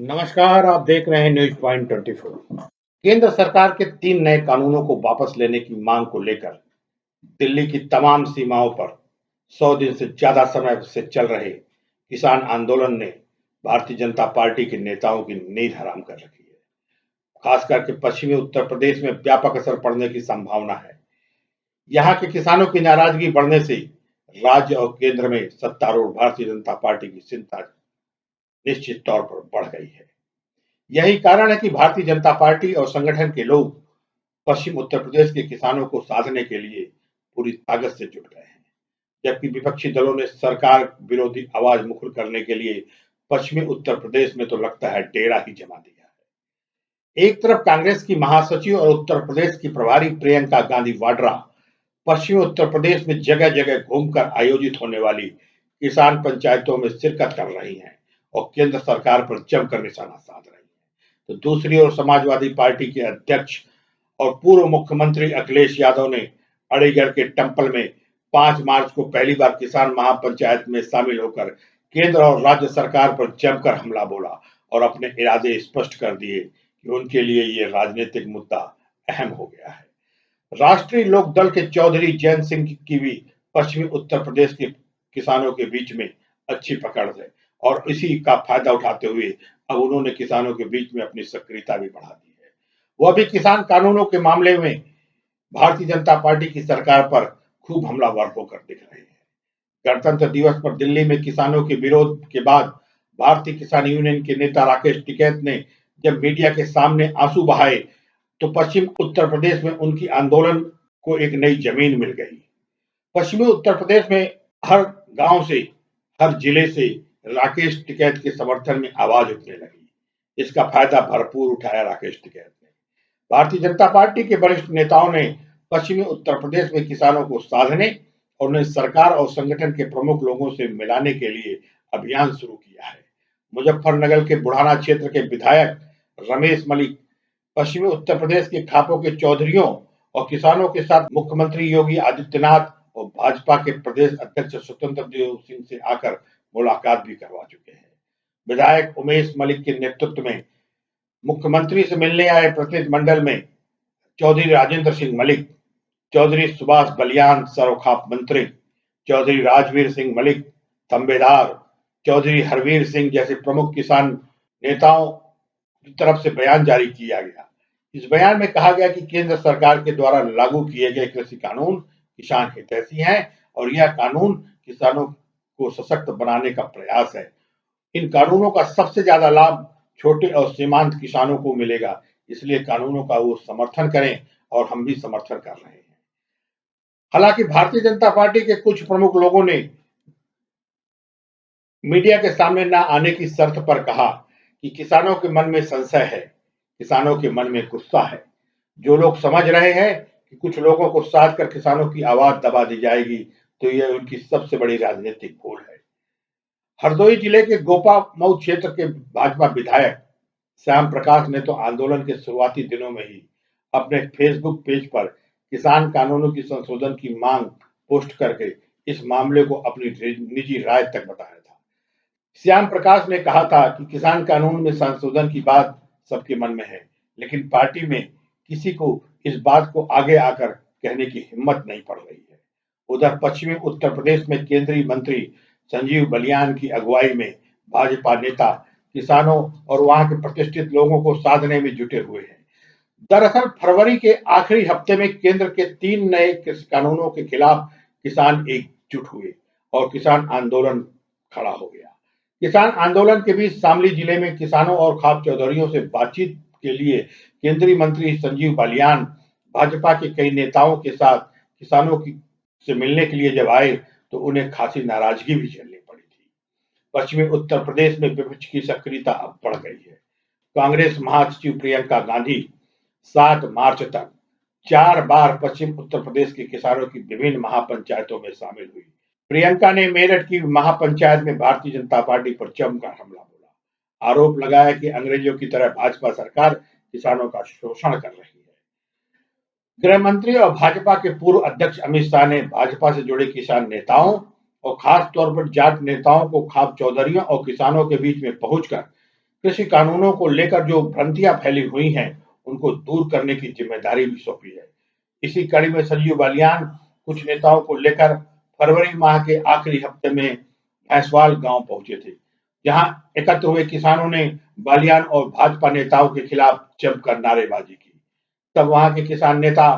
नमस्कार, आप देख रहे हैं न्यूज पॉइंट 24। केंद्र सरकार के 3 नए कानूनों को वापस लेने की मांग को लेकर दिल्ली की तमाम सीमाओं पर 100 दिन से ज्यादा समय से चल रहे किसान आंदोलन ने भारतीय जनता पार्टी के नेताओं की नींद हराम कर रखी है। खास करके पश्चिमी उत्तर प्रदेश में व्यापक असर पड़ने की संभावना है। यहाँ के किसानों की नाराजगी बढ़ने से राज्य और केंद्र में सत्तारूढ़ भारतीय जनता पार्टी की चिंता निश्चित तौर पर बढ़ गई है। यही कारण है कि भारतीय जनता पार्टी और संगठन के लोग पश्चिम उत्तर प्रदेश के किसानों को साधने के लिए पूरी ताकत से जुट गए हैं, जबकि विपक्षी दलों ने सरकार विरोधी आवाज मुखर करने के लिए पश्चिमी उत्तर प्रदेश में तो लगता है डेरा ही जमा दिया है। एक तरफ कांग्रेस की महासचिव और उत्तर प्रदेश की प्रभारी प्रियंका गांधी वाड्रा पश्चिमी उत्तर प्रदेश में जगह जगह घूमकर आयोजित होने वाली किसान पंचायतों में शिरकत कर रही हैं और केंद्र सरकार पर जमकर निशाना साध रही हैं। तो दूसरी ओर समाजवादी पार्टी के अध्यक्ष और पूर्व मुख्यमंत्री अखिलेश यादव ने अलीगढ़ के टेम्पल में 5 मार्च को पहली बार किसान महापंचायत में शामिल होकर केंद्र और राज्य सरकार पर जमकर हमला बोला और अपने इरादे स्पष्ट कर दिए कि उनके लिए ये राजनीतिक मुद्दा अहम हो गया है। राष्ट्रीय लोक दल के चौधरी जयंत सिंह की भी पश्चिमी उत्तर प्रदेश के किसानों के बीच में अच्छी पकड़ है और इसी का फायदा उठाते हुए अब उन्होंने किसानों के बीच में अपनी सक्रियता भी बढ़ा दी है। वह भी किसान कानूनों के मामले में भारतीय जनता पार्टी की सरकार पर खूब हमलावर होकर दिख रहे हैं। गणतंत्र दिवस पर दिल्ली में किसानों के विरोध के बाद भारतीय किसान यूनियन के नेता राकेश टिकैत ने जब मीडिया के सामने आंसू बहाए तो पश्चिम उत्तर प्रदेश में उनकी आंदोलन को एक नई जमीन मिल गई। पश्चिमी उत्तर प्रदेश में हर गांव से, हर जिले से राकेश टिकैत के समर्थन में आवाज उठने लगी। इसका फायदा भरपूर उठाया राकेश टिकैत ने। भारतीय जनता पार्टी के वरिष्ठ नेताओं ने पश्चिमी उत्तर प्रदेश में किसानों को साधने और उन्हें सरकार और संगठन के प्रमुख लोगों से मिलाने के लिए अभियान शुरू किया है। मुजफ्फरनगर के बुढ़ाना क्षेत्र के विधायक रमेश मलिक पश्चिमी उत्तर प्रदेश के खापों के चौधरियों और किसानों के साथ मुख्यमंत्री योगी आदित्यनाथ और भाजपा के प्रदेश अध्यक्ष स्वतंत्र देव सिंह से आकर मुलाकात भी करवा चुके हैं। विधायक उमेश मलिक के नेतृत्व में मुख्यमंत्री से मिलने आए प्रतिनिधिमंडल में चौधरी राजेंद्र सिंह मलिक, चौधरी सुभाष बलियान सरोखाप मंत्री, चौधरी राजवीर सिंह मलिक तंबेदार, चौधरी हरवीर सिंह जैसे प्रमुख किसान नेताओं की तरफ से बयान जारी किया गया। इस बयान में कहा गया कि केंद्र सरकार के द्वारा लागू किए गए कृषि कानून किसान हितैषी हैं और यह कानून किसानों को सशक्त बनाने का प्रयास है। इन कानूनों का सबसे ज्यादा लाभ छोटे और सीमांत किसानों को मिलेगा, इसलिए कानूनों का वो समर्थन करें और हम भी समर्थन कर रहे हैं। हालांकि भारतीय जनता पार्टी के कुछ प्रमुख लोगों ने मीडिया के सामने न आने की शर्त पर कहा कि किसानों के मन में संशय है, किसानों के मन में गुस्सा है। जो लोग समझ रहे हैं कि कुछ लोगों को साध कर किसानों की आवाज दबा दी जाएगी, तो यह उनकी सबसे बड़ी राजनीतिक भूल है। हरदोई जिले के गोपा मऊ क्षेत्र के भाजपा विधायक श्याम प्रकाश ने तो आंदोलन के शुरुआती दिनों में ही अपने फेसबुक पेज पर किसान कानूनों की संशोधन की मांग पोस्ट करके इस मामले को अपनी निजी राय तक बताया था। श्याम प्रकाश ने कहा था कि किसान कानून में संशोधन की बात सबके मन में है, लेकिन पार्टी में किसी को इस बात को आगे आकर कहने की हिम्मत नहीं पड़ रही है। उधर पश्चिमी उत्तर प्रदेश में केंद्रीय मंत्री संजीव बलियान की अगुवाई में भाजपा नेता किसानों और वहां के प्रतिष्ठित लोगों को साधने में जुटे हुए हैं। दरअसल फरवरी के आखिरी हफ्ते में केंद्र के 3 नए कृषि कानूनों के खिलाफ किसान एकजुट हुए और किसान आंदोलन खड़ा हो गया। किसान आंदोलन के बीच शामली जिले में किसानों और खाप चौधरियों से बातचीत के लिए केंद्रीय मंत्री संजीव बालियान भाजपा के कई नेताओं के साथ किसानों की से मिलने के लिए जब आए तो उन्हें खासी नाराजगी भी झेलनी पड़ी थी। पश्चिमी उत्तर प्रदेश में विपक्ष की सक्रियता अब बढ़ गई है। कांग्रेस महासचिव प्रियंका गांधी 7 मार्च तक 4 बार पश्चिम उत्तर प्रदेश के किसानों की विभिन्न महापंचायतों में शामिल हुई। प्रियंका ने मेरठ की महापंचायत में भारतीय जनता पार्टी पर जमकर हमला बोला। आरोप लगाया कि अंग्रेजों की तरह भाजपा सरकार किसानों का शोषण कर रही है। गृह मंत्री और भाजपा के पूर्व अध्यक्ष अमित शाह ने भाजपा से जुड़े किसान नेताओं और खास तौर पर जाट नेताओं को खाप चौधरियों और किसानों के बीच में पहुंचकर कृषि कानूनों को लेकर जो भ्रांतियां फैली हुई हैं, उनको दूर करने की जिम्मेदारी भी सौंपी है। इसी कड़ी में संजीव बालियान कुछ नेताओं को लेकर फरवरी माह के आखिरी हफ्ते में भैंसवाल गांव पहुंचे थे, जहां एकत्र हुए किसानों ने बालियान और भाजपा नेताओं के खिलाफ जमकर नारेबाजी की। तब वहां के किसान नेता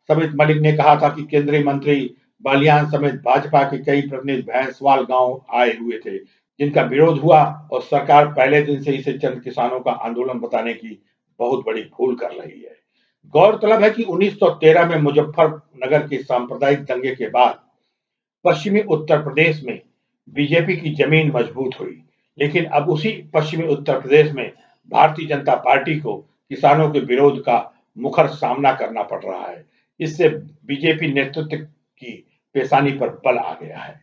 समित मलिक ने कहा था कि केंद्रीय मंत्री बालियान समेत भाजपा के कई प्रतिनिधि भैंसवाल गांव आए हुए थे, जिनका विरोध हुआ और सरकार पहले दिन से इसे चंद किसानों का आंदोलन बताने की बहुत बड़ी भूल कर रही है। गौरतलब है कि 1913 में मुजफ्फरनगर के सांप्रदायिक दंगे के बाद पश्चिमी उत्तर प्रदेश में बीजेपी की जमीन मजबूत हुई, लेकिन अब उसी पश्चिमी उत्तर प्रदेश में भारतीय जनता पार्टी को किसानों के विरोध का मुखर सामना करना पड़ रहा है। इससे बीजेपी नेतृत्व की पेशानी पर बल आ गया है।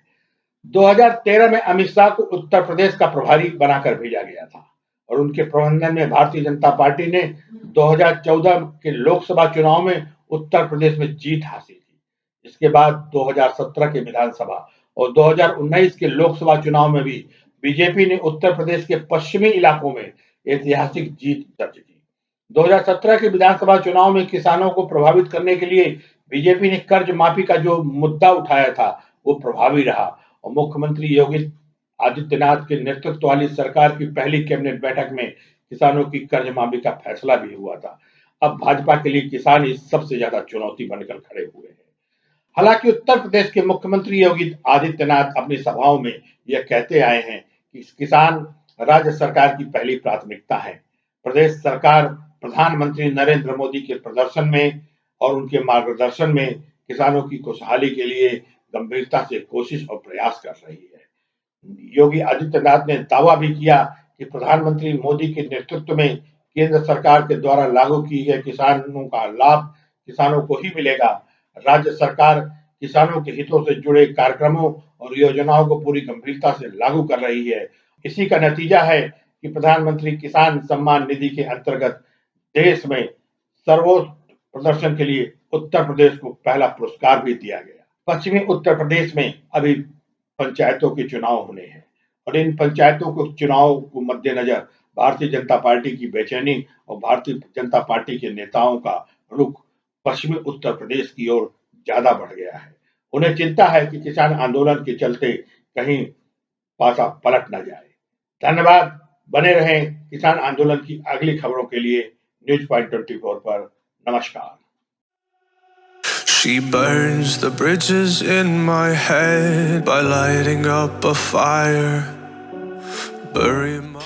2013 में अमित शाह को उत्तर प्रदेश का प्रभारी बनाकर भेजा गया था और उनके प्रबंधन में भारतीय जनता पार्टी ने 2014 के लोकसभा चुनाव में उत्तर प्रदेश में जीत हासिल की। इसके बाद 2017 के विधानसभा और 2019 के लोकसभा चुनाव में भी बीजेपी ने उत्तर प्रदेश के पश्चिमी इलाकों में ऐतिहासिक जीत दर्ज की। 2017 के विधानसभा चुनाव में किसानों को प्रभावित करने के लिए बीजेपी ने कर्ज माफी का जो मुद्दा उठाया था, वो प्रभावी रहा और मुख्यमंत्री योगी आदित्यनाथ के नेतृत्व वाली सरकार की पहली कैबिनेट बैठक में किसानों की कर्ज माफी का फैसला भी हुआ था। अब भाजपा के लिए किसान ही सबसे ज्यादा चुनौती बनकर खड़े हुए हैं। हालांकि उत्तर प्रदेश के मुख्यमंत्री योगी आदित्यनाथ अपनी सभाओं में यह कहते आए हैं कि किसान राज्य सरकार की पहली प्राथमिकता है। प्रदेश सरकार प्रधानमंत्री नरेंद्र मोदी के प्रदर्शन में और उनके मार्गदर्शन में किसानों की खुशहाली के लिए गंभीरता से कोशिश और प्रयास कर रही है। योगी आदित्यनाथ ने दावा भी किया कि प्रधानमंत्री मोदी के नेतृत्व में केंद्र सरकार के द्वारा लागू किए गए किसानों का लाभ किसानों को ही मिलेगा। राज्य सरकार किसानों के हितों से जुड़े कार्यक्रमों और योजनाओं को पूरी गंभीरता से लागू कर रही है। इसी का नतीजा है कि प्रधानमंत्री किसान सम्मान निधि के अंतर्गत देश में सर्वोच्च प्रदर्शन के लिए उत्तर प्रदेश को पहला पुरस्कार भी दिया गया। पश्चिमी उत्तर प्रदेश में अभी पंचायतों के चुनाव होने हैं और इन पंचायतों को चुनाव को मद्देनजर भारतीय जनता पार्टी की बेचैनी और भारतीय जनता पार्टी के नेताओं का रुख पश्चिमी उत्तर प्रदेश की ओर ज्यादा बढ़ गया है। उन्हें चिंता है कि किसान आंदोलन के चलते कहीं पासा पलट न जाए। धन्यवाद। बने रहें किसान आंदोलन की अगली खबरों के लिए न्यूज पॉइंट 24 पर। नमस्कार। She burns the bridges in my head by lighting up a fire. Bury my